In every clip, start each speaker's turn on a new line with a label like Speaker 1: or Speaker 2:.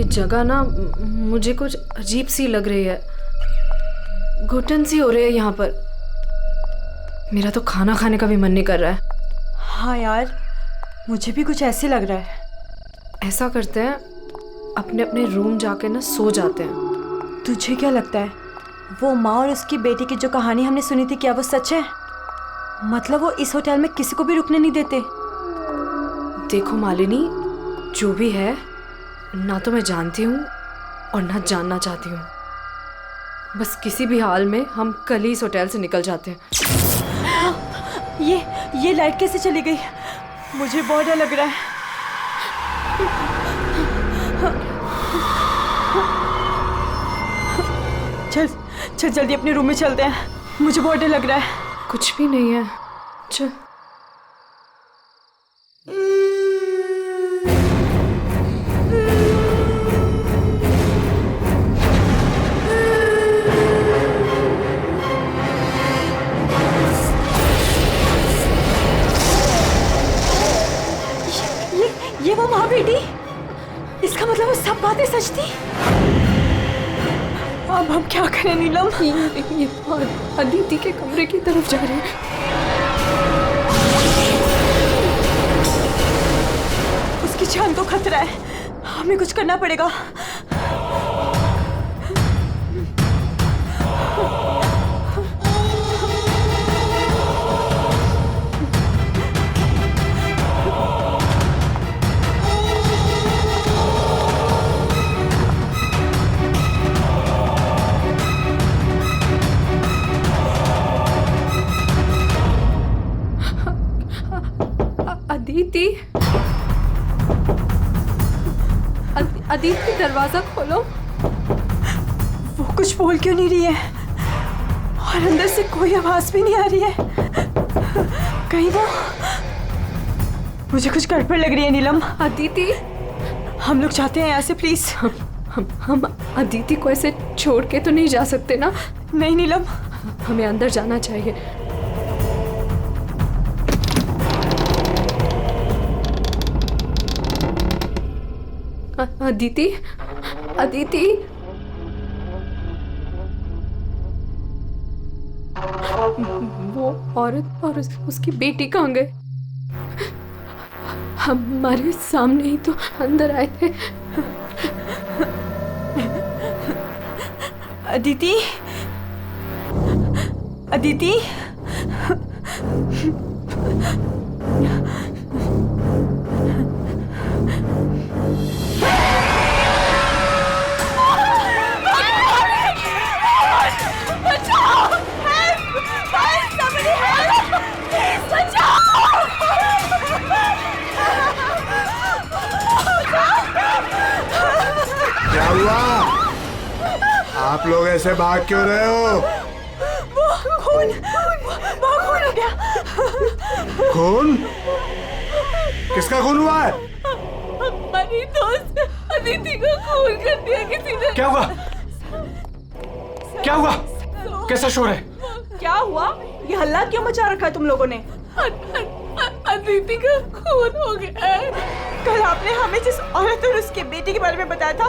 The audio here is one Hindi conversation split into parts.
Speaker 1: जगह ना मुझे कुछ अजीब सी लग रही है, घुटन सी हो रही है यहाँ पर। मेरा तो खाना खाने का भी मन नहीं कर रहा है।
Speaker 2: हाँ यार, मुझे भी कुछ ऐसे लग रहा है।
Speaker 1: ऐसा करते हैं, अपने अपने रूम जाके ना सो जाते हैं।
Speaker 2: तुझे क्या लगता है, वो माँ और उसकी बेटी की जो कहानी हमने सुनी थी, क्या वो सच है? मतलब वो इस होटल में किसी को भी रुकने नहीं देते।
Speaker 1: देखो मालिनी, जो भी है, ना तो मैं जानती हूँ और ना जानना चाहती हूँ। बस किसी भी हाल में हम कल ही इस होटल से निकल जाते हैं।
Speaker 2: ये लाइट कैसे चली गई? मुझे बहुत डर लग रहा है। चल चल जल्दी अपने रूम में चलते हैं, मुझे बहुत डर लग रहा है।
Speaker 1: कुछ भी नहीं है, चल।
Speaker 2: ये वो माँ बेटी, इसका मतलब वो सब बातें सच थी। अब हम क्या करें नीलम?
Speaker 1: ये अदिति के कमरे की तरफ जा रहे हैं।
Speaker 2: उसकी जान को खतरा है, हमें कुछ करना पड़ेगा।
Speaker 1: अदिति, दरवाजा खोलो।
Speaker 2: वो कुछ बोल क्यों नहीं रही है और अंदर से कोई आवाज भी नहीं आ रही है? कहीं वो, मुझे कुछ गड़बड़ लग रही है नीलम।
Speaker 1: अदिति,
Speaker 2: हम लोग चाहते हैं यहाँ से, प्लीज।
Speaker 1: हम अदिति को ऐसे छोड़ के तो नहीं जा सकते ना?
Speaker 2: नहीं नीलम,
Speaker 1: हमें अंदर जाना चाहिए। अदिति, अदिति, वो औरत और उसकी बेटी कहाँ गए? हमारे सामने ही तो अंदर आए थे।
Speaker 2: अदिति, अदिति,
Speaker 3: क्या हुआ? आप लोग ऐसे भाग क्यों रहे हो?
Speaker 2: वो खून हो गया।
Speaker 3: खून? किसका खून हुआ है?
Speaker 1: हमारी दोस्त अदिति को खून कर दिया किसी ने।
Speaker 4: क्या हुआ? क्या हुआ? कैसा शोर है?
Speaker 2: क्या हुआ? ये हल्ला क्यों मचा रखा है तुम लोगों ने?
Speaker 1: अदिति का खून हो गया है।
Speaker 2: कल आपने हमें जिस औरत और उसके बेटे के बारे में बताया था,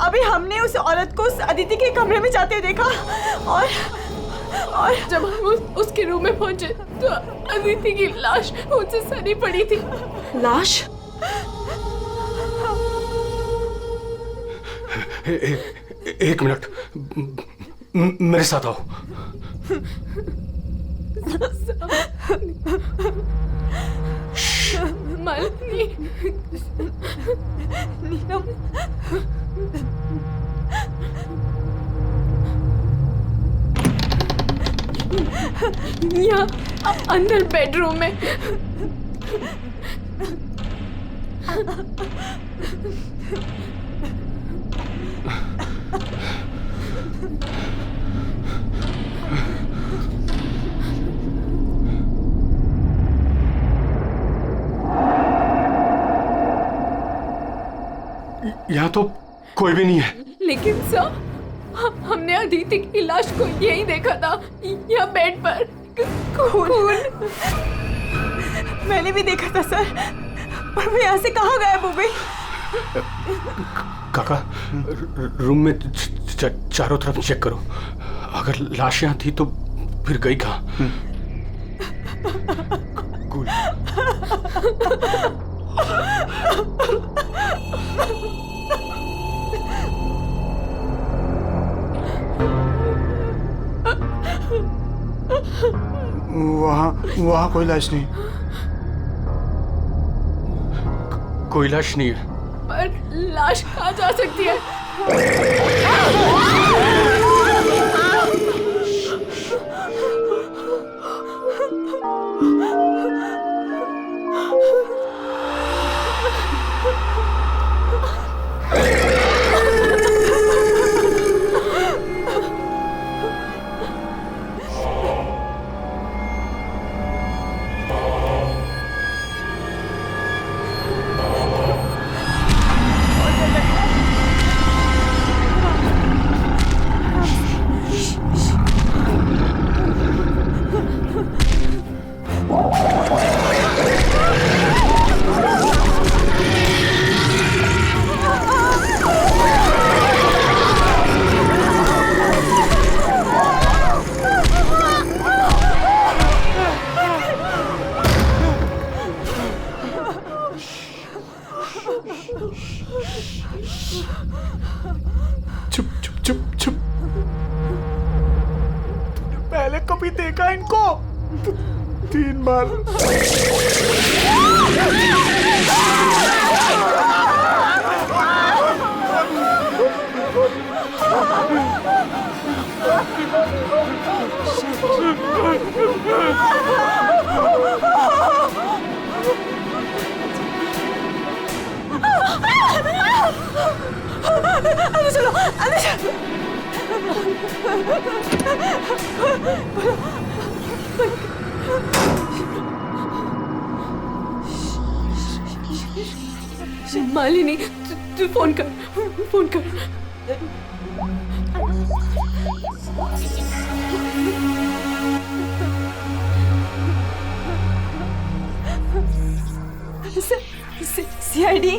Speaker 2: अभी हमने उस औरत को उस अदिति के कमरे में जाते हुए देखा और
Speaker 1: जब हम उसके रूम में पहुंचे तो अदिति की लाश उनसे सनी पड़ी थी।
Speaker 2: लाश?
Speaker 4: एक मिनट, मेरे साथ आओ।
Speaker 1: मालिनी,
Speaker 2: नीलम,
Speaker 1: यहाँ अंदर बेडरूम में।
Speaker 4: यहाँ तो कोई भी नहीं है।
Speaker 1: लेकिन सर, हमने अदिति की लाश को यही देखा था, यहाँ बेड पर खून।
Speaker 2: मैंने भी देखा था सर, पर वो यहाँ से कहाँ गायब हो गई?
Speaker 4: काका रूम में चारों तरफ चेक करो, अगर लाश यहाँ थी तो फिर गई कहाँ? कूल।
Speaker 3: वहाँ कोई लाश नहीं।
Speaker 4: कोई लाश नहीं है।
Speaker 1: पर लाश कहाँ जा सकती है?
Speaker 3: चुप चुप चुप चुप। तूने पहले कभी देखा इनको? 3 बार।
Speaker 2: अंदर चलो, अंदर चलो।
Speaker 1: मालिनी, तू फोन कर, फोन कर।
Speaker 2: सीआईडी।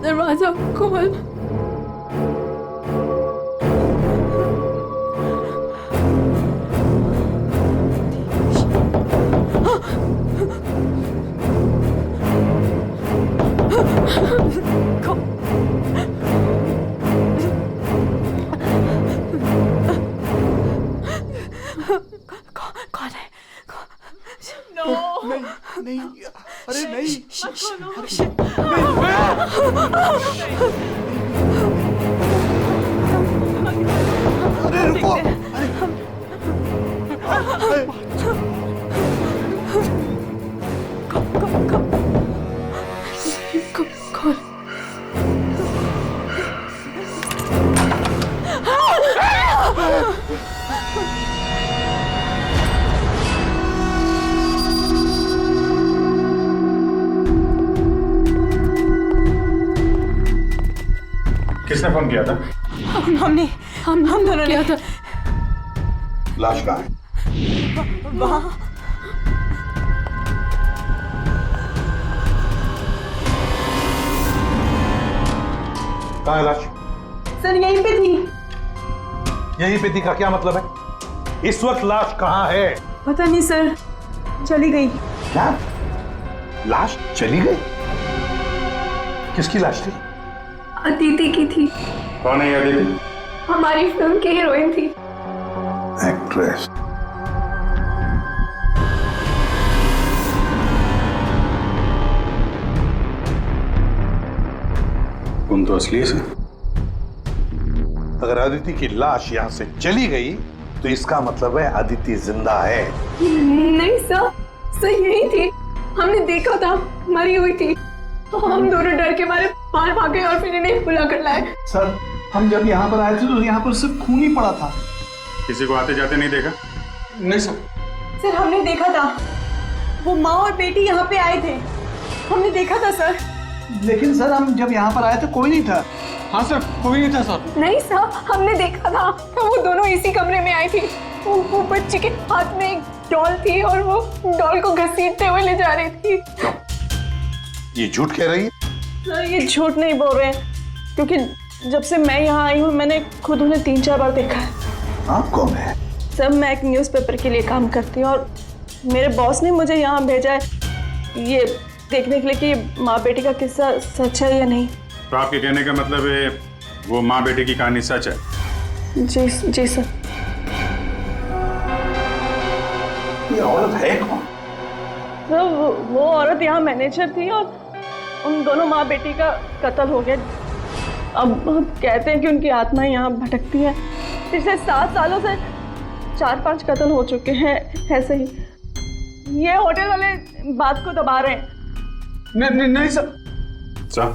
Speaker 1: दरवाजा खोल।
Speaker 2: कौन है?
Speaker 3: नहीं, अरे नहीं। अरे रुको।
Speaker 1: कौन?
Speaker 5: किसने फोन किया था?
Speaker 2: हमने हम दोनों ने
Speaker 1: किया था।
Speaker 5: लाश कहाँ है?
Speaker 2: वहाँ
Speaker 5: कहाँ है लाश?
Speaker 2: सर यहीं पे थी।
Speaker 5: यहीं पे थी का क्या मतलब है? इस वक्त लाश कहाँ है?
Speaker 2: पता नहीं सर, चली गई।
Speaker 5: क्या? लाश चली गई? किसकी लाश थी?
Speaker 6: अदिति की थी।
Speaker 5: कौन है ये अदिति?
Speaker 6: हमारी फिल्म की हीरोइन थी।
Speaker 5: एक्ट्रेस। तुम तो असली से। अगर अदिति की लाश यहाँ से चली गई तो इसका मतलब है अदिति जिंदा है।
Speaker 6: नहीं सर यही थी, हमने देखा था मरी हुई थी। हम दोनों डर के मारे बाहर भागे और फिर इन्हें बुला कर लाए।
Speaker 7: सर हम जब यहाँ पर आए थे तो यहाँ पर सिर्फ खून ही पड़ा था। किसी को आते जाते नहीं देखा?
Speaker 4: नहीं सर।
Speaker 2: सर हमने देखा था, वो माँ और बेटी यहाँ पे आए थे, हमने देखा था सर।
Speaker 3: लेकिन सर हम जब यहाँ पर आए तो कोई नहीं था।
Speaker 4: हाँ सर, कोई नहीं था सर।
Speaker 6: नहीं सर, हमने देखा था, वो दोनों इसी कमरे में आई थी। वो बच्ची के हाथ में एक डॉल थी और वो डॉल को घसीटते हुए ले जा रही थी।
Speaker 5: ये झूठ कह रही है?
Speaker 2: सर ये झूठ नहीं बोल रहे हैं, क्योंकि जब से मैं यहाँ आई हूँ मैंने खुद उन्हें 3-4 बार देखा है।
Speaker 5: आप कौन है?
Speaker 2: सर मैं एक न्यूज़पेपर के लिए काम करती हूँ और मेरे बॉस ने मुझे यहाँ भेजा है ये देखने के लिए कि माँ बेटी का किस्सा सच है या नहीं।
Speaker 7: तो आपके कहने का मतलब है वो माँ बेटे की कहानी सच है?
Speaker 2: जी सर।
Speaker 5: ये औरत है कौन?
Speaker 2: सर वो औरत यहाँ मैनेजर थी और उन दोनों माँ बेटी का कत्ल हो गया। अब कहते हैं कि उनकी आत्मा यहाँ भटकती है। पिछले 7 सालों से 4-5 कत्ल हो चुके हैं ऐसे ही। ये होटल वाले बात को दबा रहे हैं।
Speaker 4: नहीं सर।
Speaker 7: सर,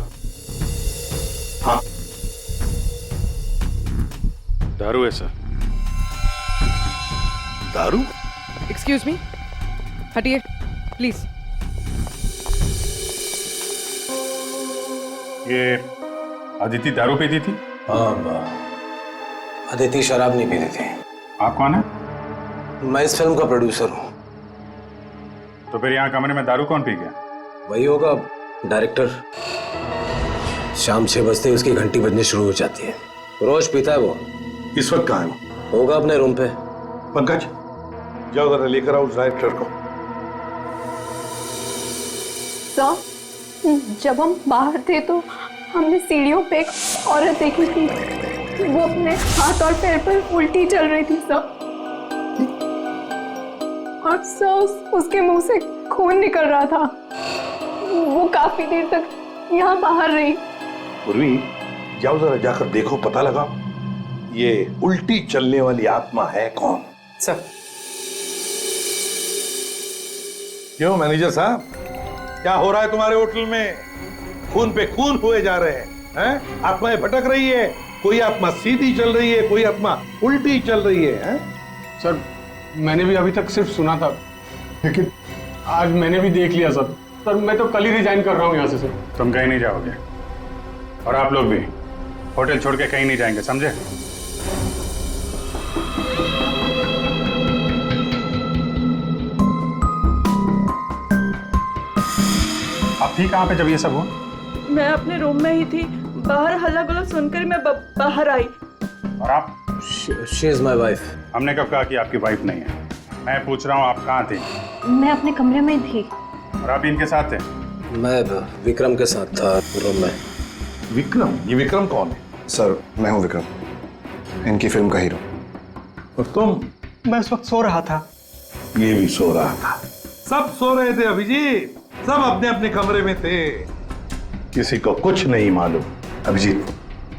Speaker 7: हाँ, दारू है सर।
Speaker 5: दारू?
Speaker 1: एक्सक्यूज मी, हटिए प्लीज।
Speaker 7: ये अदिति दारू पीती थी?
Speaker 8: हाँ, अदिति शराब नहीं पीती थी।
Speaker 7: आप कौन है?
Speaker 8: मैं इस फिल्म का प्रोड्यूसर हूँ।
Speaker 7: तो फिर यहाँ कमरे में दारू कौन पी गया?
Speaker 8: वही होगा डायरेक्टर। शाम 6 बजते ही उसकी घंटी बजनी शुरू हो जाती है। रोज पीता है वो।
Speaker 5: इस वक्त कहाँ है वो?
Speaker 8: होगा अपने रूम पे।
Speaker 5: पंकज, जाओ जरा लेकर आओ उस डायरेक्टर को।
Speaker 6: सर, जब हम बाहर थे तो हमने सीढ़ियों पे एक औरत देखी थी। वो अपने हाथ और पैर पर उल्टी चल रही थी सर। और सर उसके मुंह से खून निकल रहा था। वो काफी देर तक यहाँ बाहर रही।
Speaker 5: पूर्वी, जाओ जरा जाकर देखो, पता लगाओ ये उल्टी चलने वाली आत्मा है कौन।
Speaker 8: सर।
Speaker 5: क्यों मैनेजर साहब, क्या हो रहा है तुम्हारे होटल में? खून पे खून हुए जा रहे हैं? आत्माएं भटक रही है, कोई आत्मा सीधी चल रही है, कोई आत्मा उल्टी चल रही है?
Speaker 4: सर मैंने भी अभी तक सिर्फ सुना था, लेकिन आज मैंने भी देख लिया सर। सर मैं तो कल ही रिजाइन कर रहा हूँ यहाँ से सर।
Speaker 7: तुम कहीं नहीं जाओगे और आप लोग भी होटल छोड़ के कहीं नहीं जाएंगे, समझे? आप थी कहाँ पे जब ये सब हुआ?
Speaker 2: मैं अपने रूम में ही थी, बाहर हल्ला गुल्ला सुनकर मैं बाहर आई।
Speaker 7: और आप?
Speaker 8: She is my wife.
Speaker 7: हमने कब कहा कि आपकी वाइफ नहीं है? मैं पूछ रहा हूँ आप कहाँ थी?
Speaker 6: मैं अपने कमरे में थी।
Speaker 7: और आप इनके साथ थे?
Speaker 8: मैं विक्रम के साथ था रूम में।
Speaker 5: विक्रम? ये विक्रम कौन है?
Speaker 3: सर मैं हूँ विक्रम, इनकी फिल्म का हीरो।
Speaker 5: और तुम?
Speaker 3: मैं इस वक्त सो रहा था।
Speaker 5: ये भी सो रहा था। सब सो रहे थे अभिजीत, सब अपने अपने कमरे में थे, किसी को कुछ नहीं मालूम। अभिजीत,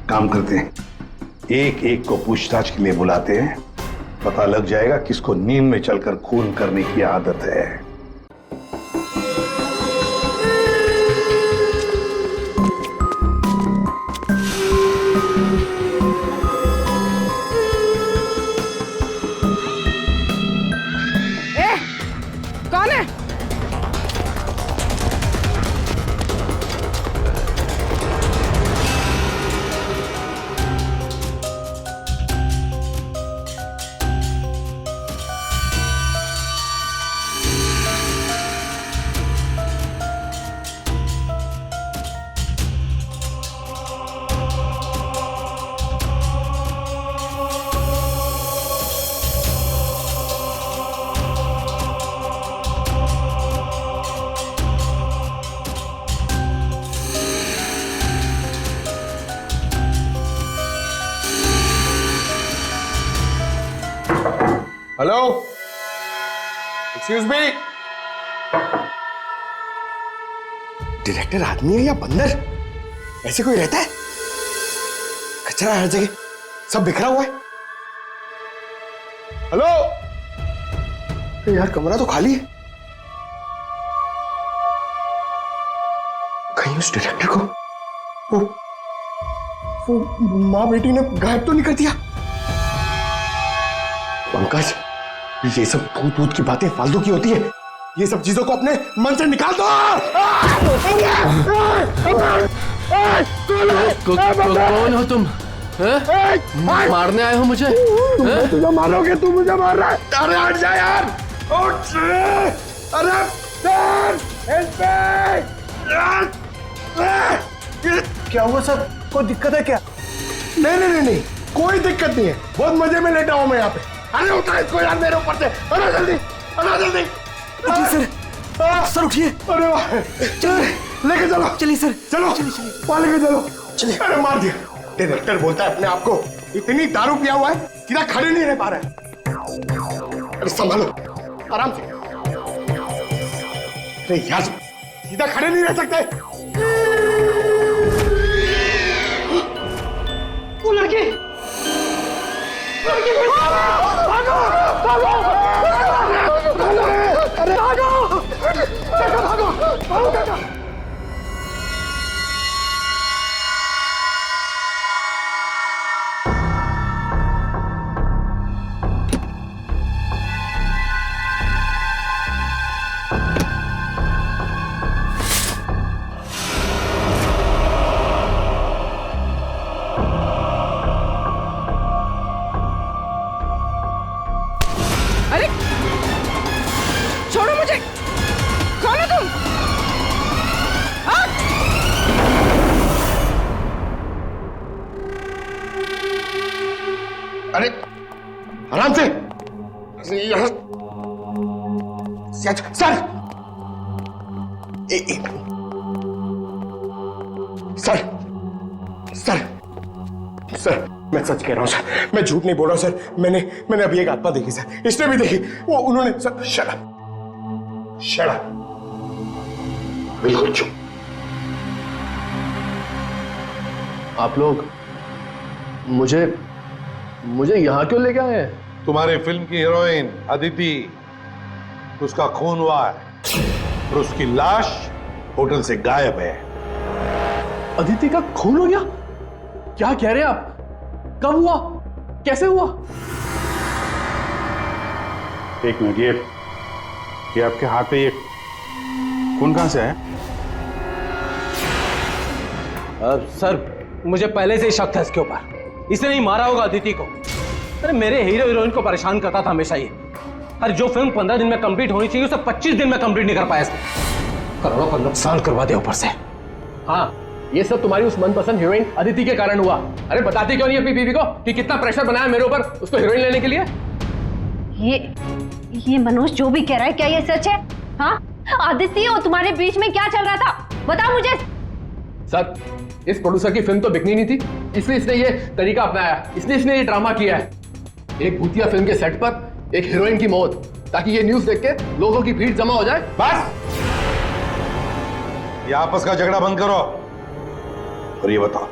Speaker 5: काम करते हैं, एक एक को पूछताछ के लिए बुलाते हैं, पता लग जाएगा किसको नींद में चलकर खून करने की आदत है।
Speaker 1: कौन है?
Speaker 3: Hello, excuse me. डायरेक्टर आदमी है या बंदर? ऐसे कोई रहता है? कचरा हर जगह, सब बिखरा हुआ है। हेलो यार, कमरा तो खाली है। कहीं उस डायरेक्टर को वो माँ बेटी ने गायब तो नहीं कर दिया? पंकज, ये सब भूत भूत की बातें फालतू की होती है। ये सब चीजों को अपने मन से निकाल दो।
Speaker 9: कौन हो तुम? मारने आए हो मुझे?
Speaker 3: तुझे मारोगे, तू मुझे मार रहा है। अरे हट जा यार, उठ। अरे क्या हुआ सर? कोई दिक्कत है क्या? नहीं, कोई दिक्कत नहीं है। बहुत मजे में लेटा हूं मैं यहाँ पे। अरे उठा इसको यार मेरे ऊपर से। अरे जल्दी। सर उठिए। अरे वाह, लेके चलो। चलिए सर, चलो वहां लेके चलो। चलिए। अरे मार दिया। डायरेक्टर बोलता है अपने आप को इतनी दारू पिया हुआ है, सीधा खड़े नहीं रह पा रहा है। अरे संभालो, आराम से। अरे यार, सीधा खड़े नहीं रह सकते। वो लड़की भागो। अरे भागो।
Speaker 1: अरे छोड़ो मुझे, कौन हो तुम?
Speaker 3: अरे आराम से। सर सर मैं सच कह रहा हूं सर, मैं झूठ नहीं बोल रहा हूं सर। मैंने अभी एक आत्मा देखी सर, इसने भी देखी। वो उन्होंने सर। शट अप, बिल्कुल चुप।
Speaker 9: आप लोग मुझे यहाँ क्यों लेके आए हैं?
Speaker 5: तुम्हारे फिल्म की हीरोइन अदिति, उसका खून हुआ है और उसकी लाश होटल से गायब है।
Speaker 9: अदिति का खून हो गया? क्या कह रहे हैं आप? कब हुआ? कैसे हुआ?
Speaker 7: एक मिनट, ये आपके हाथ पे ये खून कहां से है?
Speaker 8: सर, मुझे पहले से ही शक था इसके ऊपर। इसने नहीं मारा होगा अदिति को। अरे मेरे हीरो हीरोइन को परेशान करता था हमेशा ये। अरे जो फिल्म 15 दिन में कंप्लीट होनी चाहिए उसे 25 दिन में कंप्लीट नहीं कर पाया इसने। करोड़ों का नुकसान करवा दिया ऊपर से।
Speaker 9: हाँ, ये सब तुम्हारी उस मनपसंद हीरोइन अदिति के कारण हुआ। अरे बताती क्यों नहीं अपनी बीवी को कि कितना प्रेशर बनाया मेरे ऊपर उसको हीरोइन लेने के लिए?
Speaker 10: ये मनोज जो भी कह रहा है, क्या ये सच है? हाँ, आदित्य और तुम्हारे बीच में क्या चल रहा था? बताओ मुझे।
Speaker 9: सर, इस प्रोड्यूसर की फिल्म तो बिकनी नहीं थी, इसलिए इसने ये तरीका अपनाया। इसने ये ड्रामा किया है। एक भूतिया फिल्म के सेट पर एक हीरोइन की मौत, ताकि ये न्यूज देख के लोगों की भीड़ जमा हो जाए।
Speaker 5: बस, ये आपस का झगड़ा बंद करो और ये बताओ,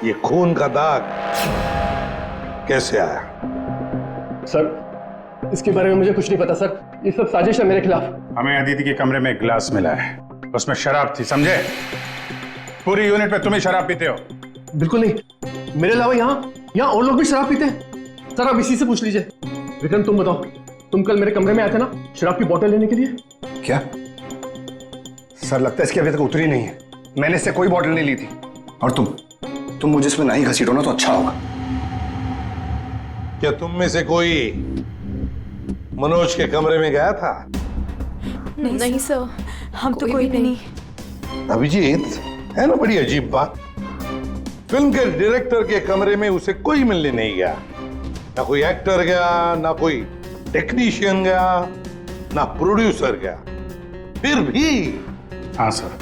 Speaker 5: ये खून का दाग कैसे आया?
Speaker 9: सर, इसके बारे में मुझे कुछ नहीं पता सर। ये सब साजिश है मेरे खिलाफ।
Speaker 7: हमें अदिति के कमरे में एक गिलास मिला है, उसमें शराब थी, समझे? पूरी यूनिट पे तुम ही शराब पीते हो।
Speaker 9: बिल्कुल नहीं, मेरे अलावा यहाँ और लोग भी शराब पीते हैं। सर, आप इसी से पूछ लीजिए। विक्रम, तुम बताओ, तुम कल मेरे कमरे में आए थे ना शराब की बोतल लेने के लिए?
Speaker 3: क्या सर, लगता है इसकी अभी तक उतरी नहीं है। मैंने इससे कोई बोतल नहीं ली थी। और तुम मुझे इसमें नहीं घसीटो ना तो अच्छा होगा।
Speaker 5: क्या तुम में से कोई मनोज के कमरे में गया था?
Speaker 1: नहीं सर,
Speaker 2: हम तो कोई भी नहीं।
Speaker 5: अभिजीत, है ना बड़ी अजीब बात। फिल्म के डायरेक्टर के कमरे में उसे कोई मिलने नहीं गया। ना कोई एक्टर गया, ना कोई टेक्नीशियन गया, ना प्रोड्यूसर गया। फिर भी
Speaker 7: हाँ सर,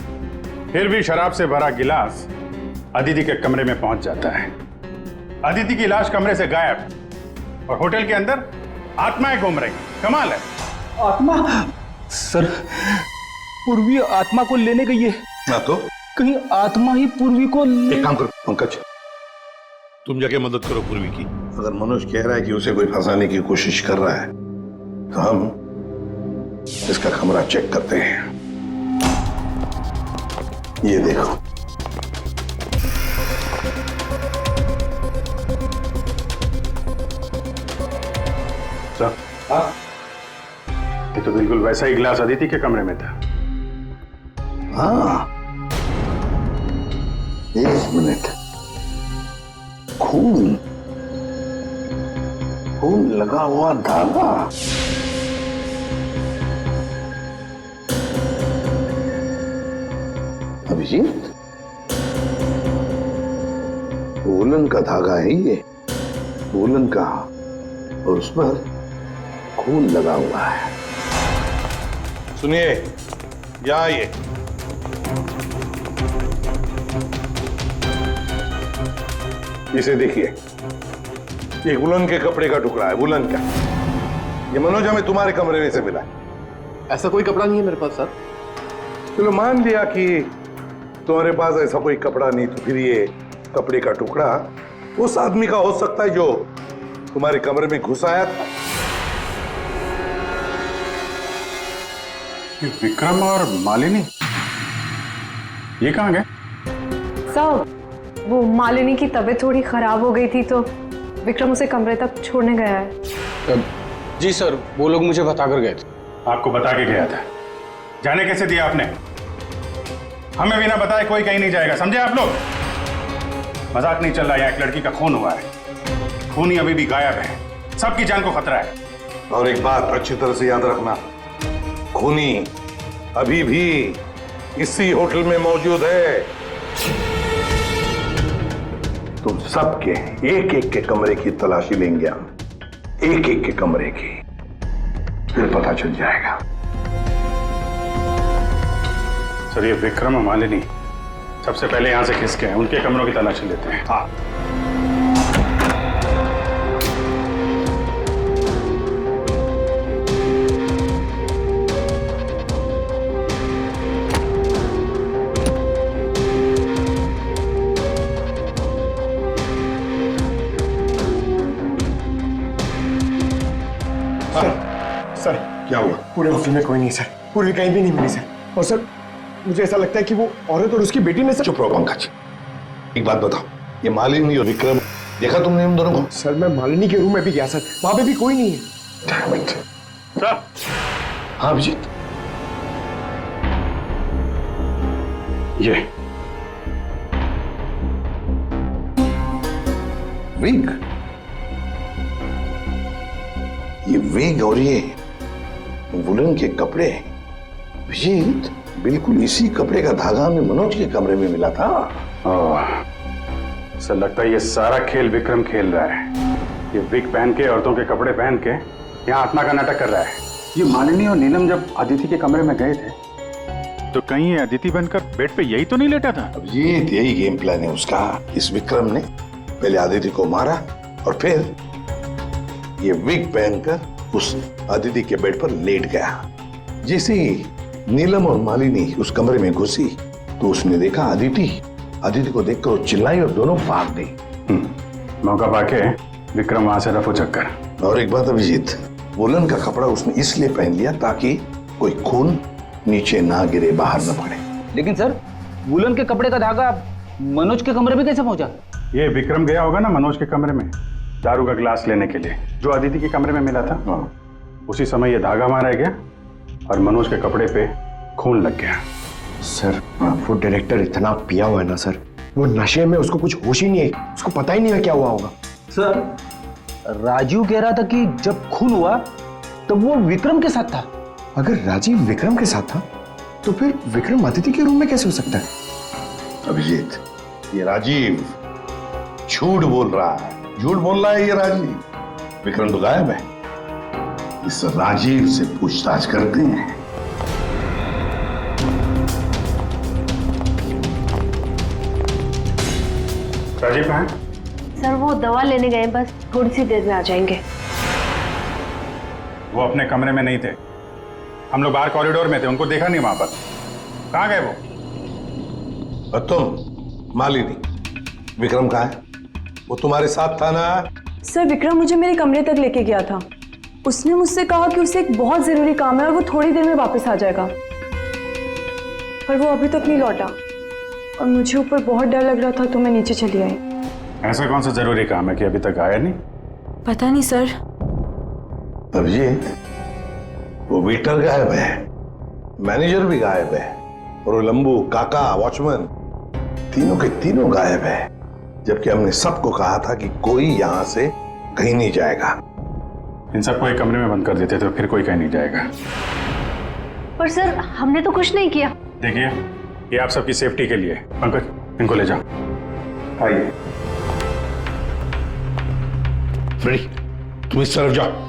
Speaker 7: फिर भी शराब से भरा गिलास अदिति के कमरे में पहुंच जाता है। अदिति की लाश कमरे से गायब और होटल के अंदर आत्माएं घूम रही। कमाल है।
Speaker 11: आत्मा? सर, पूर्वी आत्मा को लेने गई है।
Speaker 5: ना तो
Speaker 11: कहीं आत्मा ही पूर्वी को
Speaker 5: एक काम करो पंकज, तुम जाके मदद करो पूर्वी की। अगर मनोज कह रहा है कि उसे कोई फंसाने की कोशिश कर रहा है तो हम इसका कमरा चेक करते हैं। ये देखो,
Speaker 7: सर, ये तो बिल्कुल वैसा ही गिलास अदिति के कमरे में था।
Speaker 5: हाँ, एक मिनट। खून खून लगा हुआ धागा। अभिजीत, वूलन का धागा है ये, वूलन का, और उस पर खून लगा हुआ है। सुनिए, यहाँ आइए। इसे देखिए, ये वुलन के कपड़े का टुकड़ा है, वुलन का। ये मनोज हमें तुम्हारे कमरे में से मिला।
Speaker 9: ऐसा कोई कपड़ा नहीं है मेरे पास सर।
Speaker 5: चलो मान लिया कि तुम्हारे पास ऐसा कोई कपड़ा नहीं, तो फिर ये कपड़े का टुकड़ा उस आदमी का हो सकता है जो तुम्हारे कमरे में घुस आया था।
Speaker 7: ये विक्रम और मालिनी ये कहाँ गए?
Speaker 1: साहब, वो मालिनी की तबीयत थोड़ी खराब हो गई थी तो विक्रम उसे कमरे तक छोड़ने गया है।
Speaker 8: जी सर, वो लोग मुझे बताकर गए थे।
Speaker 7: आपको बता के गया था? जाने कैसे दिया आपने? हमें बिना बताए कोई कहीं नहीं जाएगा, समझे आप लोग? मजाक नहीं चल रहा है, एक लड़की का खून हुआ है, खून ही अभी भी गायब है, सबकी जान को खतरा है।
Speaker 5: और एक बात अच्छी तरह से याद रखना, खूनी अभी भी इसी होटल में मौजूद है। तुम सबके एक एक के कमरे की तलाशी लेंगे हम, एक एक के कमरे की, फिर पता चल जाएगा।
Speaker 7: सर, ये विक्रम और मालिनी सबसे पहले यहां से खिसके हैं, उनके कमरों की तलाशी लेते हैं। हाँ।
Speaker 3: सर,
Speaker 5: क्या हुआ?
Speaker 3: पूरे ऑफिस में कोई नहीं सर, पूरी कहीं भी नहीं मिली सर। और सर, मुझे ऐसा लगता है कि वो औरत और उसकी बेटी ने सर।
Speaker 5: चुप रहो पंकज, एक बात बताओ, ये मालिनी और विक्रम देखा तुमने इन दोनों को?
Speaker 3: सर, मैं मालिनी के रूम में भी गया सर, वहां पे भी कोई नहीं है।
Speaker 7: सर,
Speaker 5: हाँ अभिजीत,
Speaker 7: ये
Speaker 5: विग, ये विग और ये वुलन के कपड़े, अभिजीत बिल्कुल इसी कपड़े का धागा हमें मनोज के कमरे में मिला था।
Speaker 7: सर, लगता है ये सारा खेल विक्रम खेल रहा है। ये विग पहन के, औरतों के कपड़े पहन के यहाँ आत्मा का नाटक कर रहा है। ये मालिनी और नीलम जब अदिति के कमरे में गए थे तो कहीं ये अदिति बनकर बेड पे यही तो नहीं लेटा था?
Speaker 5: अभिजीत, यही गेम प्लान है उसका। इस विक्रम ने पहले अदिति को मारा और फिर ये विग पहनकर उस अदिति के बेड पर लेट गया। जैसे ही नीलम और मालिनी उस कमरे में घुसी तो उसने देखा अदिति को देखकर वो चिल्लाई और दोनों भाग गई।
Speaker 7: मौका पाके विक्रम वहां से रफू चक्कर।
Speaker 5: और एक बात अभिजीत, वुलन का कपड़ा उसने इसलिए पहन लिया ताकि कोई खून नीचे ना गिरे, बाहर ना पड़े।
Speaker 11: लेकिन सर, वुलन के कपड़े का धागा मनोज के कमरे में कैसे पहुंचा?
Speaker 7: ये विक्रम गया होगा ना मनोज के कमरे में दारू का गिलास लेने के लिए, जो अदिति के कमरे में मिला था। उसी समय ये धागा वहां रह गया और मनोज के कपड़े पे खून लग गया।
Speaker 3: सर, वो डायरेक्टर इतना पिया हुआ है ना सर, वो नशे में उसको कुछ होश ही नहीं है, उसको पता ही नहीं है क्या हुआ होगा।
Speaker 11: सर, राजीव कह रहा था कि जब खून हुआ तब वो विक्रम के साथ था।
Speaker 3: अगर राजीव विक्रम के साथ था तो फिर विक्रम अदिति के रूम में कैसे हो सकता है?
Speaker 5: अभिजीत, ये राजीव झूठ बोल रहा है, झूठ बोल रहा है ये राजीव। विक्रम तो गायब है, इस राजीव से पूछताछ करते हैं।
Speaker 7: राजीव कहाँ है?
Speaker 10: सर, वो दवा लेने गए, बस थोड़ी सी देर में आ जाएंगे।
Speaker 7: वो अपने कमरे में नहीं थे, हम लोग बाहर कॉरिडोर में थे, उनको देखा नहीं वहां पर। कहाँ गए वो?
Speaker 5: और तुम मालिनी, विक्रम कहाँ है? वो तुम्हारे साथ था ना?
Speaker 2: सर, विक्रम मुझे मेरे कमरे तक लेके गया था। उसने मुझसे कहा कि उसे एक बहुत जरूरी काम है और वो थोड़ी देर में वापस आ जाएगा, पर वो अभी तक नहीं लौटा और मुझे ऊपर बहुत डर लग रहा था तो मैं नीचे चली आई।
Speaker 7: ऐसा कौन सा जरूरी काम है कि अभी तक आया नहीं?
Speaker 2: पता नहीं सर,
Speaker 5: अभिजीत, वो वेटर गायब है, मैनेजर भी गायब है, और वो लंबू, काका, वॉचमैन तीनों के तीनों गायब है, जबकि हमने सबको कहा था कि कोई यहां से कहीं नहीं जाएगा।
Speaker 7: इन सबको एक कमरे में बंद कर देते तो फिर कोई कहीं नहीं जाएगा।
Speaker 10: पर सर हमने तो कुछ नहीं किया।
Speaker 7: देखिए, ये आप सबकी सेफ्टी के लिए। पंकज, इनको ले जाओ। आइए।
Speaker 5: फ्रेडी, तुम इस तरफ जाओ।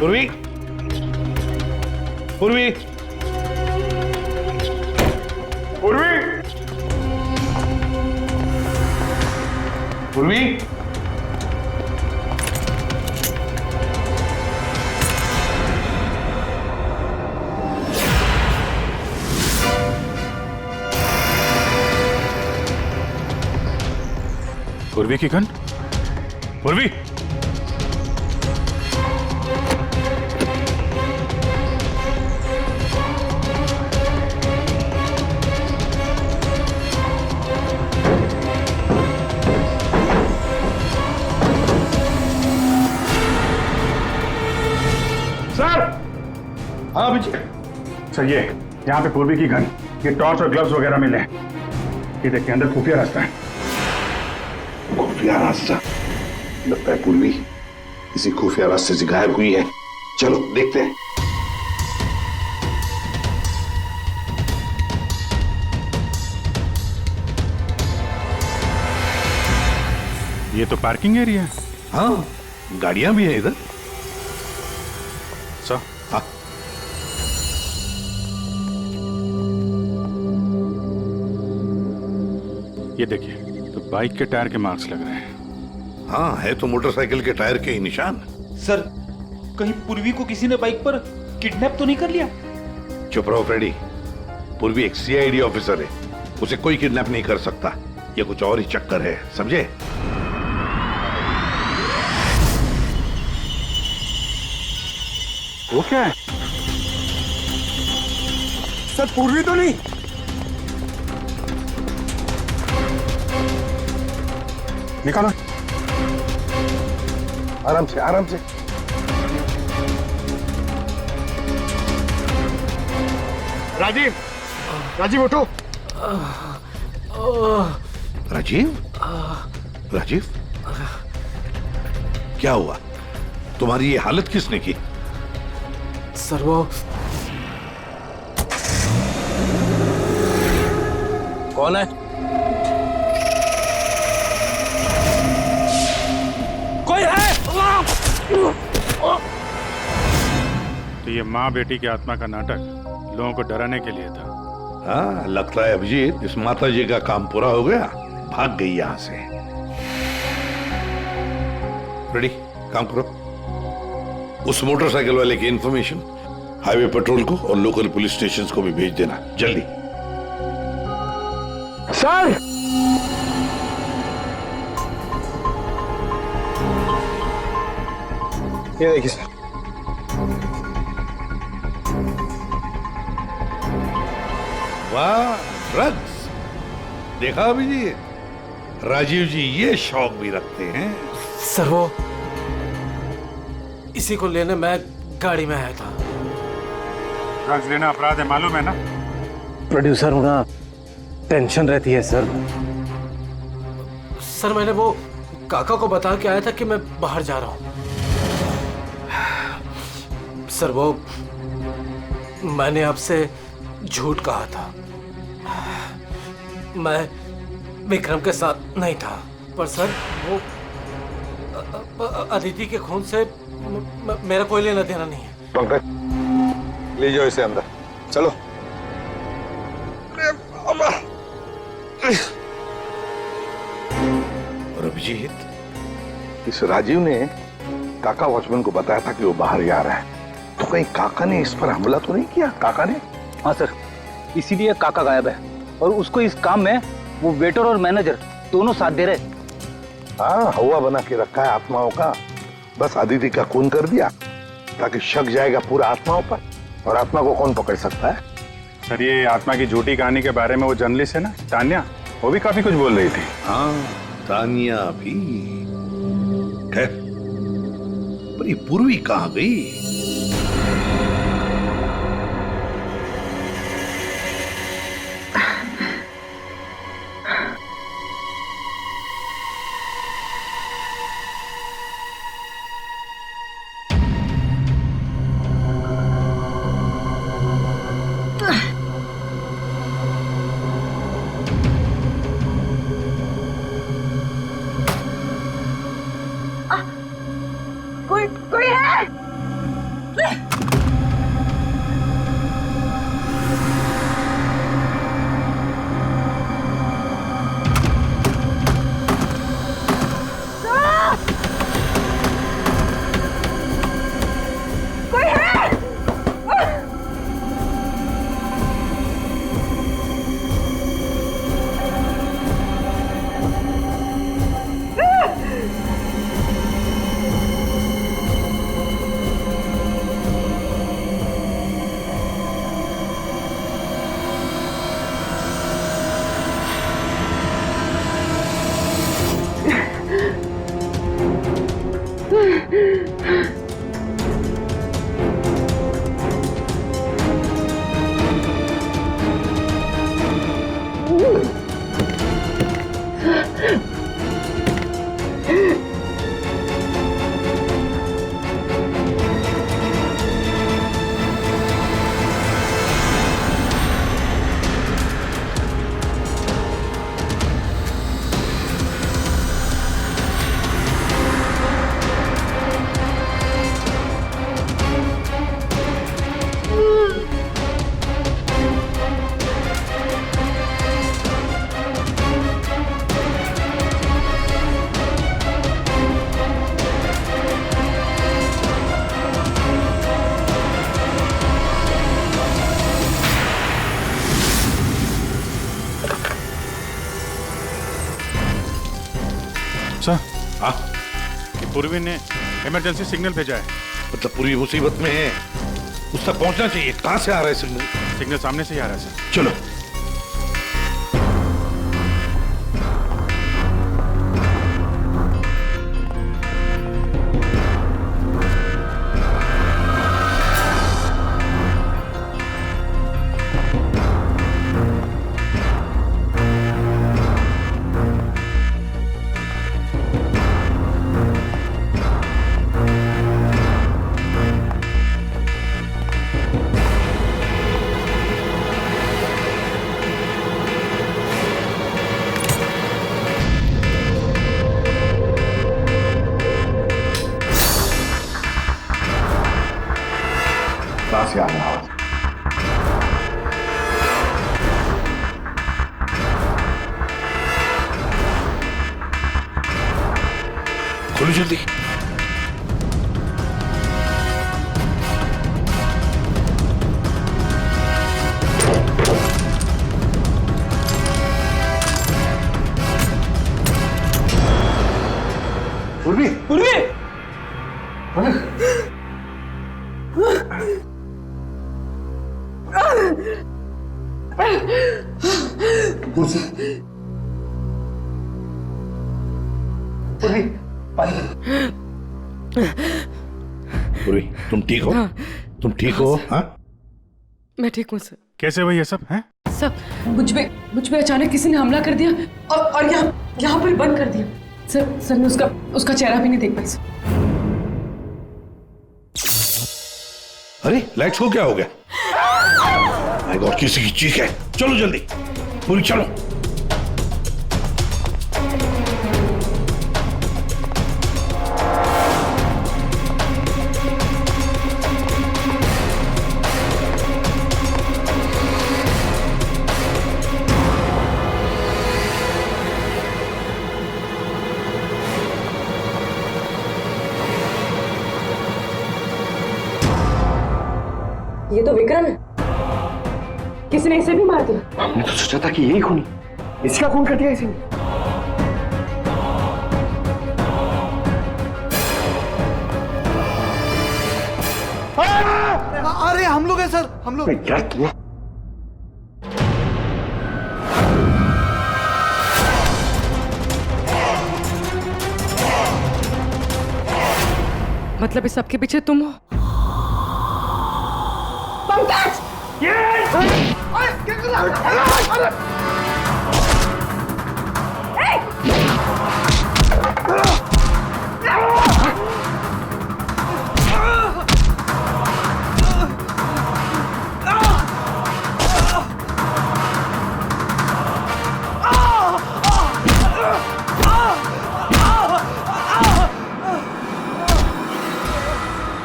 Speaker 5: पूर्वी, पूर्वी, पूर्वी, पूर्वी।
Speaker 7: पूर्वी की गन? पूर्वी!
Speaker 3: सर! हाँ अभिजीत।
Speaker 7: सर, ये यहाँ पे पूर्वी की गन, ये टॉर्च और ग्लव्स वगैरह मिले हैं। ये देखिए, अंदर खुफिया रास्ता है।
Speaker 5: खुफिया रास्ता? लगता है पूर्वी किसी खुफिया रास्ते से गायब हुई है। चलो देखते हैं।
Speaker 7: ये तो पार्किंग एरिया है।
Speaker 5: हाँ, गाड़ियां भी हैं इधर।
Speaker 7: सर,
Speaker 5: हाँ।
Speaker 7: ये देखिए, तो बाइक के टायर के मार्क्स लग रहे हैं।
Speaker 5: हाँ, है तो मोटरसाइकिल के टायर के ही निशान।
Speaker 11: सर, कहीं पूर्वी को किसी ने बाइक पर किडनैप तो नहीं कर लिया?
Speaker 5: चुप रहो फ्रेडी। पूर्वी एक सीआईडी ऑफिसर है, उसे कोई किडनैप नहीं कर सकता। ये कुछ और ही चक्कर है, समझे?
Speaker 7: वो क्या है?
Speaker 3: सर, पूर्वी तो नहीं?
Speaker 7: निकालो।
Speaker 5: आराम से, आराम से।
Speaker 3: राजीव, राजीव उठो।
Speaker 5: राजीव? राजीव? क्या हुआ? तुम्हारी ये हालत किसने की?
Speaker 8: सर, वो कौन है? कोई है?
Speaker 7: तो ये माँ बेटी की आत्मा का नाटक लोगों को डराने के लिए था।
Speaker 5: हाँ, लगता है अभिजीत इस माता जी का काम पूरा हो गया, भाग गई यहां से। रेडी, काम करो। उस मोटरसाइकिल वाले की इंफॉर्मेशन हाईवे पेट्रोल को और लोकल पुलिस स्टेशंस को भी भेज देना, जल्दी।
Speaker 3: सर! ये देखिए सर।
Speaker 5: वाह, ड्रग्स! देखा अभिजीत, राजीव जी ये शौक भी रखते हैं।
Speaker 8: सर, वो इसी को लेने मैं गाड़ी में आया था।
Speaker 7: ड्रग्स लेना अपराध है, मालूम है ना?
Speaker 8: प्रोड्यूसर होना टेंशन रहती है सर। सर, मैंने वो काका को बता के आया था कि मैं बाहर जा रहा हूं। सर, वो मैंने आपसे झूठ कहा था। मैं विक्रम के साथ नहीं था, पर सर वो अदिति के खून से मेरा कोई लेना देना नहीं है।
Speaker 3: पंकज, ले जाओ इसे अंदर, चलो।
Speaker 5: और अभिजीत, इस राजीव ने काका वॉचमैन को बताया था कि वो बाहर जा रहा है, तो कहीं काका ने इस पर हमला तो नहीं किया? काका ने?
Speaker 11: हाँ सर, इसीलिए काका गायब है, और उसको इस काम में वो वेटर और मैनेजर दोनों साथ दे रहे।
Speaker 5: हाँ, हवा बना के रखा है आत्माओं का। बस आदिति का खून कर दिया ताकि शक जाएगा पूरा आत्माओं पर, और आत्मा को कौन पकड़ सकता है?
Speaker 7: सर, ये आत्मा की झूठी कहानी के बारे में वो जर्नलिस्ट है ना, तान्या, वो भी काफी कुछ बोल रही थी।
Speaker 5: हाँ, तानिया भी। खैर, पर ये पूर्वी कहाँ गई?
Speaker 2: कोई है? कोई है?
Speaker 7: सर,
Speaker 5: हाँ,
Speaker 7: पूर्वी ने इमरजेंसी सिग्नल भेजा है।
Speaker 5: मतलब पूरी मुसीबत में है, उस तक पहुंचना चाहिए। कहां से आ रहा है सिग्नल?
Speaker 7: सिग्नल सामने से ही आ रहा है सर।
Speaker 5: चलो। कहां से आ रहा है? खोलो जल्दी। पूर्वी, पूर्वी! पूर्वी, पूर्वी, तुम ठीक हो? तुम ठीक हो? हाँ?
Speaker 1: मैं ठीक हूँ सर।
Speaker 7: कैसे हुई ये सब है?
Speaker 1: सब
Speaker 2: मुझ पे अचानक किसी ने हमला कर दिया और यहाँ पर बंद कर दिया। सर मैं उसका चेहरा भी नहीं देख पाई सर।
Speaker 5: अरे लाइट्स को क्या हो गया? माय गॉड, किसी की चीख है। चलो जल्दी, पूरी चलो।
Speaker 2: ये तो विक्रम है। किसी ने इसे भी मार दिया।
Speaker 3: हमने तो सोचा था कि यही खूनी, इसका खून कर दिया इसी ने।
Speaker 11: अरे हम लोग हैं सर, हम लोग।
Speaker 3: क्या किया?
Speaker 1: मतलब इस सबके पीछे तुम हो?
Speaker 6: पंकज!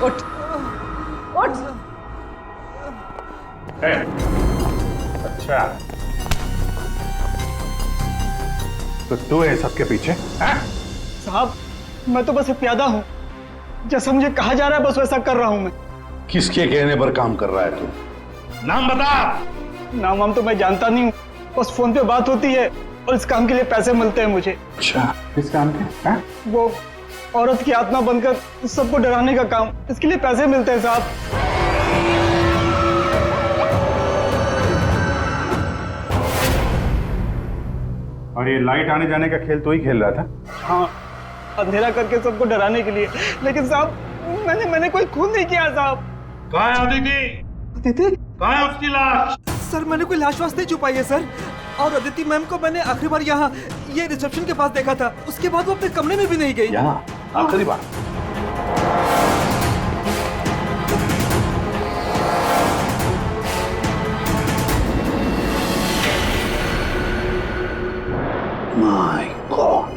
Speaker 1: उठ
Speaker 6: उठ!
Speaker 7: अच्छा, तो तू है सबके पीछे?
Speaker 12: साहब, मैं तो बस एक प्यादा हूँ। जैसा मुझे कहा जा रहा है बस वैसा कर रहा हूँ मैं।
Speaker 5: किसके कहने पर काम कर रहा है तू? नाम बता।
Speaker 12: नाम वाम तो मैं जानता नहीं हूँ, बस फोन पे बात होती है और इस काम के लिए पैसे मिलते हैं मुझे।
Speaker 5: अच्छा,
Speaker 7: किस काम के?
Speaker 12: वो औरत की आत्मा बनकर सबको डराने का काम, इसके लिए पैसे मिलते हैं साहब।
Speaker 7: और ये लाइट आने जाने का खेल तो ही खेल रहा था?
Speaker 12: हाँ, अंधेरा करके सबको डराने के लिए। लेकिन साहब, मैंने कोई खून नहीं किया साहब।
Speaker 5: कहाँ है अदिति?
Speaker 12: अदिति?
Speaker 5: कहाँ है उसकी लाश?
Speaker 12: सर, मैंने कोई लाश वाश नहीं छुपाई है सर। और अदिति मैम को मैंने आखिरी बार यहाँ ये रिसेप्शन के पास देखा था। उसके बाद वो अपने कमरे में भी नहीं गई।
Speaker 5: यहाँ आखिरी बार? My God.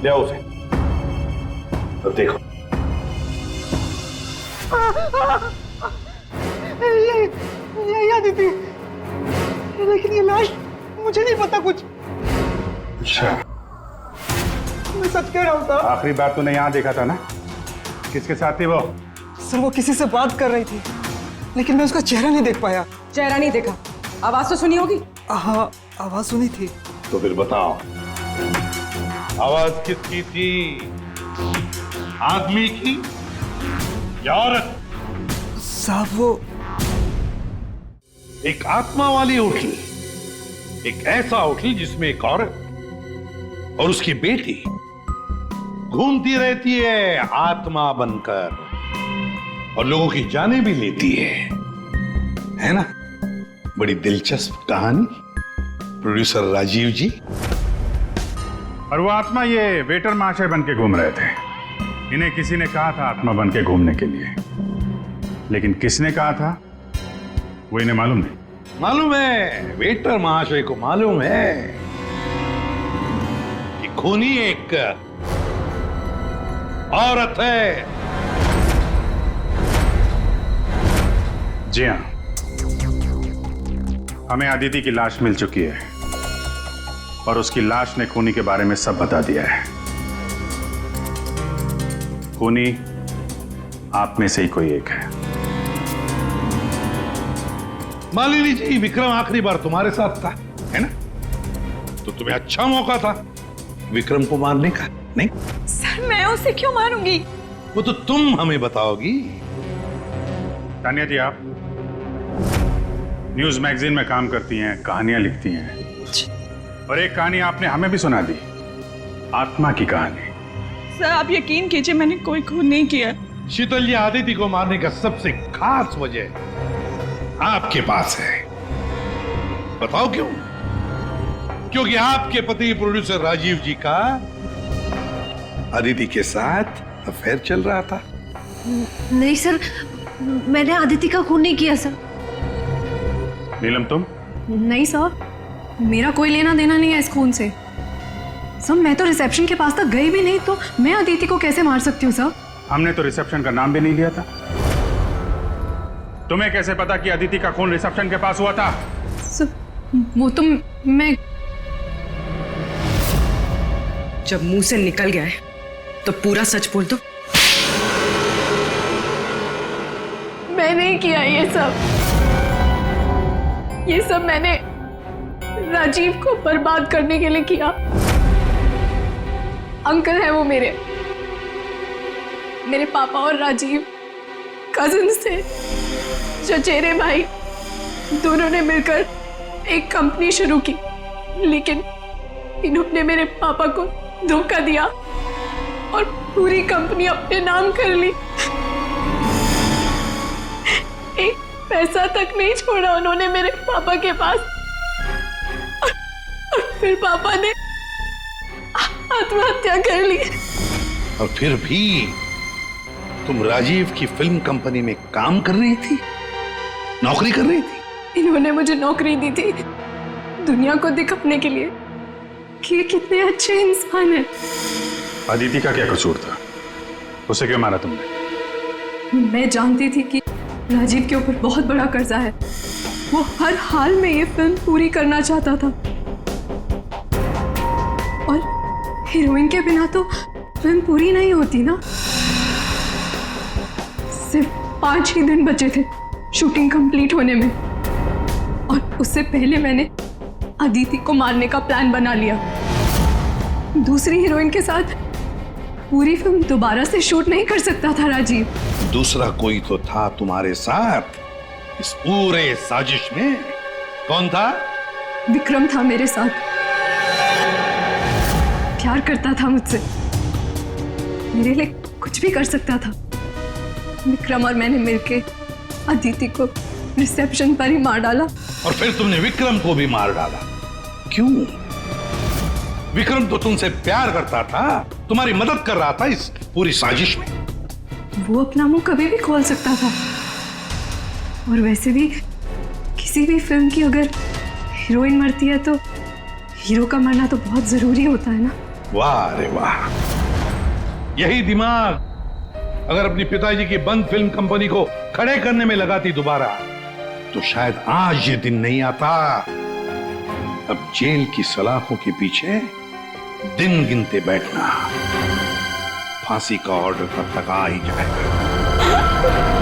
Speaker 5: ले आओ उसे। अब देखो।
Speaker 12: ये अदिति, लेकिन ये लाश मुझे नहीं पता कुछ।
Speaker 7: अच्छा,
Speaker 12: मैं सच कह रहा हूँ साहब।
Speaker 7: आखिरी बार तूने यहाँ देखा था ना? किसके साथ थी वो?
Speaker 12: सर, वो किसी से बात कर रही थी, लेकिन मैं उसका चेहरा नहीं देख पाया।
Speaker 1: चेहरा नहीं देखा, आवाज तो सुनी होगी?
Speaker 12: हाँ, आवाज सुनी थी।
Speaker 5: तो फिर बताओ, आवाज किसकी थी? आदमी की या औरत?
Speaker 12: साहब, वो
Speaker 5: एक आत्मा वाली होटल, एक ऐसा होटल जिसमें एक औरत और उसकी बेटी घूमती रहती है आत्मा बनकर और लोगों की जानें भी लेती है ना? बड़ी दिलचस्प कहानी, प्रोड्यूसर राजीव जी।
Speaker 7: और वो आत्मा ये वेटर महाशय बन के घूम रहे थे। इन्हें किसी ने कहा था आत्मा बन के घूमने के लिए, लेकिन किसने कहा था वो इन्हें मालूम नहीं।
Speaker 5: मालूम है, वेटर महाशय को मालूम है कि खूनी एक औरत है।
Speaker 7: जी हाँ, हमें अदिति की लाश मिल चुकी है और उसकी लाश ने खूनी के बारे में सब बता दिया है। खूनी आप में से ही कोई एक है।
Speaker 5: मालिनी जी, विक्रम आखिरी बार तुम्हारे साथ था, है ना? तो तुम्हें अच्छा मौका था विक्रम को मारने का, नहीं?
Speaker 2: सर, मैं उसे क्यों मारूंगी?
Speaker 5: वो तो तुम हमें बताओगी।
Speaker 7: तानिया जी, आप न्यूज मैगजीन में काम करती हैं, कहानियां लिखती हैं, और एक कहानी आपने हमें भी सुना दी, आत्मा की कहानी।
Speaker 2: सर, आप यकीन कीजिए, मैंने कोई खून नहीं किया।
Speaker 5: शीतल जी, आदिति को मारने का सबसे खास वजह आपके पास है। बताओ क्यों? क्योंकि आपके पति प्रोड्यूसर राजीव जी का आदिति के साथ अफेयर चल रहा था।
Speaker 10: नहीं सर, मैंने आदिति का खून नहीं किया सर।
Speaker 7: नीलम, तुम?
Speaker 6: नहीं सर, मेरा कोई लेना देना नहीं है इस खून से। सर, मैं तो रिसेप्शन के पास तक गई भी नहीं, तो मैं अदिति को कैसे मार सकती हूँ सर?
Speaker 7: हमने तो रिसेप्शन का नाम भी नहीं लिया था। तुम्हें कैसे पता कि अदिति का खून रिसेप्शन के पास हुआ था?
Speaker 6: सर, वो तो मैं
Speaker 1: जब मुंह से निकल गया है तो पूरा सच बोल दो।
Speaker 6: मैं नहीं किया ये सब मैंने राजीव को बर्बाद करने के लिए किया। अंकल है वो मेरे पापा और राजीव कजिन्स थे, चचेरे भाई। दोनों ने मिलकर एक कंपनी शुरू की, लेकिन इन्होंने मेरे पापा को धोखा दिया और पूरी कंपनी अपने नाम कर ली। एक पैसा तक नहीं छोड़ा उन्होंने मेरे पापा के पास। और फिर पापा ने आत्महत्या कर ली।
Speaker 5: और फिर भी तुम राजीव की फिल्म कंपनी में काम कर रही थी, नौकरी कर रही थी?
Speaker 6: इन्होंने मुझे नौकरी दी थी दुनिया को दिखाने के लिए कि ये कितने अच्छे इंसान हैं।
Speaker 7: अदिति का क्या कसूर था? उसे क्यों मारा तुमने?
Speaker 6: मैं जानती थी कि राजीव के ऊपर बहुत बड़ा कर्जा है। वो हर हाल में ये फिल्म पूरी करना चाहता था और हीरोइन के बिना तो फिल्म पूरी नहीं होती ना। सिर्फ 5 ही दिन बचे थे शूटिंग कंप्लीट होने में और उससे पहले मैंने अदिति को मारने का प्लान बना लिया। दूसरी हीरोइन के साथ पूरी फिल्म दोबारा से शूट नहीं कर सकता था राजीव।
Speaker 5: दूसरा कोई तो था तुम्हारे साथ इस पूरे साजिश में। कौन था?
Speaker 6: विक्रम था मेरे साथ। प्यार करता था मुझसे, मेरे लिए कुछ भी कर सकता था। विक्रम और मैंने मिलके अदिति को रिसेप्शन पर ही मार डाला।
Speaker 5: और फिर तुमने विक्रम को भी मार डाला। क्यों? विक्रम तो तुमसे प्यार करता था, तुम्हारी मदद कर रहा था इस पूरी साजिश में।
Speaker 6: वो अपना मुंह कभी भी खोल सकता था। और वैसे भी किसी भी फिल्म की अगर हीरोइन मरती है तो हीरो का मरना तो बहुत जरूरी होता है ना।
Speaker 5: वाह रे वाह, यही दिमाग अगर अपनी पिताजी की बंद फिल्म कंपनी को खड़े करने में लगाती दोबारा, तो शायद आज ये दिन नहीं आता। अब जेल की सलाखों के पीछे दिन गिनते बैठना, फांसी का ऑर्डर तब तक आ ही जाएगा।